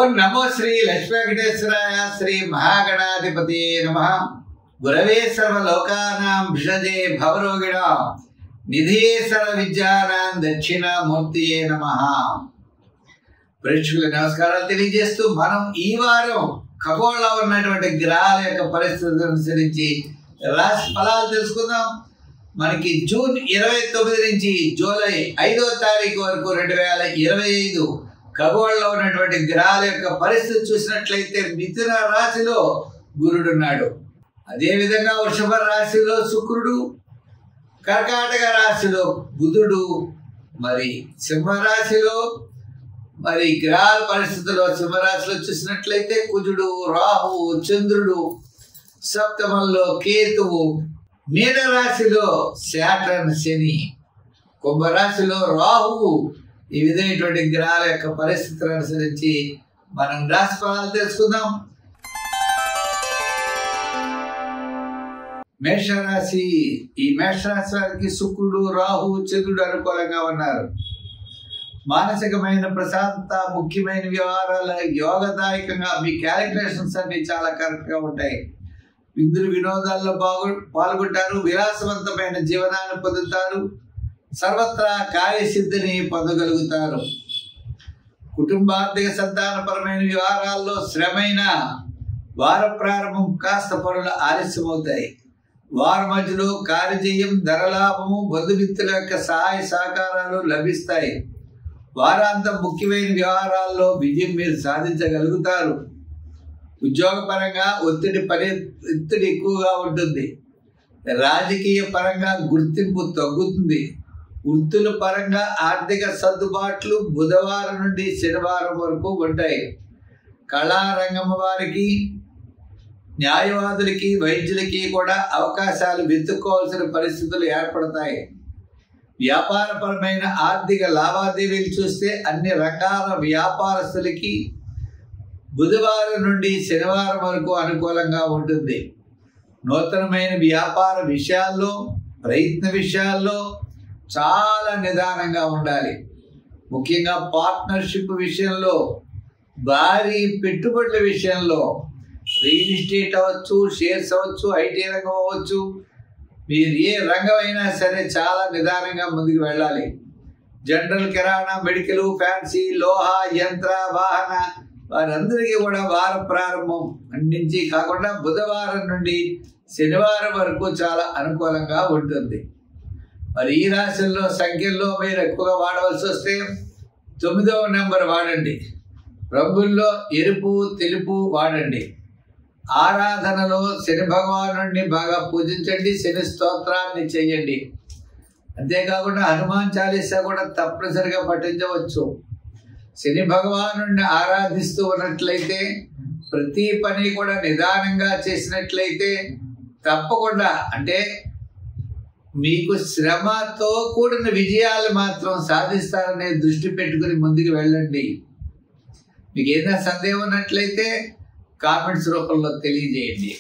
ఓం నమో శ్రీ లక్ష్మీ వెంకటేశ్వరాయ శ్రీ మహాగణాధిపతి నమః. గురవే సర్వలోకానాం భిషజే భవరోగిణాం నిధియే సర్వ విద్యానాం దక్షిణామూర్తియే నమః. ప్రేక్షకులకు నమస్కారాలు తెలియజేస్తూ మనం ఈ వారం ఖగోళంలో ఉన్నటువంటి గ్రహాల యొక్క పరిస్థితులను అనుసరించి రాశి ఫలాలు తెలుసుకుందాం. మనకి జూన్ 29 నుంచి జూలై 5వ తారీఖు వరకు 2025 ఖగోళంలో ఉన్నటువంటి గ్రహాల యొక్క పరిస్థితి చూసినట్లయితే మిథున రాశిలో గురుడున్నాడు. అదేవిధంగా వృషభ రాశిలో శుక్రుడు, కర్కాటక రాశిలో బుధుడు, మరి సింహరాశిలో మరి గ్రహాల పరిస్థితుల్లో సింహరాశిలో చూసినట్లయితే కుజుడు, రాహువు, చంద్రుడు, సప్తమంలో కేతువు, మీనరాశిలో శాటర్న్ శని, కుంభరాశిలో రాహువు. ఈ విధమైనటువంటి గ్రహాల యొక్క పరిస్థితులను అనుసరించి మనం రాశి ఫలాలు తెలుసుకుందాం. మేషరాశి. ఈ మేషరాశి వారికి శుక్రుడు, రాహువు, చంద్రుడు అనుకూలంగా ఉన్నారు. మానసికమైన ప్రశాంతత, ముఖ్యమైన వ్యవహారాల యోగదాయకంగా మీ క్యాలిక్యులేషన్స్ అన్ని చాలా కరెక్ట్గా ఉంటాయి. విందులు వినోదాల్లో పాల్గొంటారు. విలాసవంతమైన జీవనాన్ని పొందుతారు. సర్వత్రా కార్యసిద్ధిని పొందగలుగుతారు. కుటుంబార్థిక సంతానపరమైన వ్యవహారాల్లో శ్రమైన వార ప్రారంభం కాస్త పనులు ఆలస్యమవుతాయి. వారి మధ్యలో కార్యజయం, ధనలాభము, బంధుమిత్రుల యొక్క సహాయ సహకారాలు లభిస్తాయి. వారాంతం ముఖ్యమైన వ్యవహారాల్లో విజయం మీరు సాధించగలుగుతారు. ఉద్యోగపరంగా ఒత్తిడి ఎక్కువగా ఉంటుంది. రాజకీయ పరంగా గుర్తింపు తగ్గుతుంది. వృత్తుల పరంగా ఆర్థిక సర్దుబాట్లు బుధవారం నుండి శనివారం వరకు ఉంటాయి. కళారంగం వారికి, న్యాయవాదులకి, వైద్యులకి కూడా అవకాశాలు వెతుక్కోవాల్సిన పరిస్థితులు ఏర్పడతాయి. వ్యాపారపరమైన ఆర్థిక లావాదేవీలు చూస్తే అన్ని రంగాల వ్యాపారస్తులకి బుధవారం నుండి శనివారం వరకు అనుకూలంగా ఉంటుంది. నూతనమైన వ్యాపార విషయాల్లో, ప్రయత్న విషయాల్లో చాలా నిదానంగా ఉండాలి. ముఖ్యంగా పార్ట్నర్షిప్ విషయంలో, భారీ పెట్టుబడుల విషయంలో, రియల్ ఎస్టేట్ అవ్వచ్చు, షేర్స్ అవ్వచ్చు, ఐటీ రంగం అవ్వచ్చు, మీరు ఏ రంగం అయినా సరే చాలా నిదానంగా ముందుకు వెళ్ళాలి. జనరల్, కిరాణా, మెడికల్, ఫ్యాన్సీ, లోహ, యంత్ర, వాహన వారందరికీ కూడా వార ప్రారంభం నుంచి కాకుండా బుధవారం నుండి శనివారం వరకు చాలా అనుకూలంగా ఉంటుంది. మరి ఈ రాశుల్లో సంఖ్యల్లో మీరు ఎక్కువగా వాడవలసి వస్తే 9వ నెంబర్ వాడండి. రంగుల్లో ఎరుపు, తెలుపు వాడండి. ఆరాధనలో శని భగవానుడిని బాగా పూజించండి. శని స్తోత్రాన్ని చేయండి. అంతేకాకుండా హనుమాన్ చాలీసా కూడా తప్పనిసరిగా పఠించవచ్చు. శని భగవానుడిని ఆరాధిస్తూ ఉన్నట్లయితే, ప్రతి పని కూడా నిదానంగా చేసినట్లయితే తప్పకుండా అంటే మీకు శ్రమతో కూడిన విజయాలు మాత్రం సాధిస్తారనే దృష్టి పెట్టుకుని ముందుకు వెళ్ళండి. మీకు ఏదైనా సందేహం ఉన్నట్లయితే కామెంట్స్ రూపంలో తెలియజేయండి.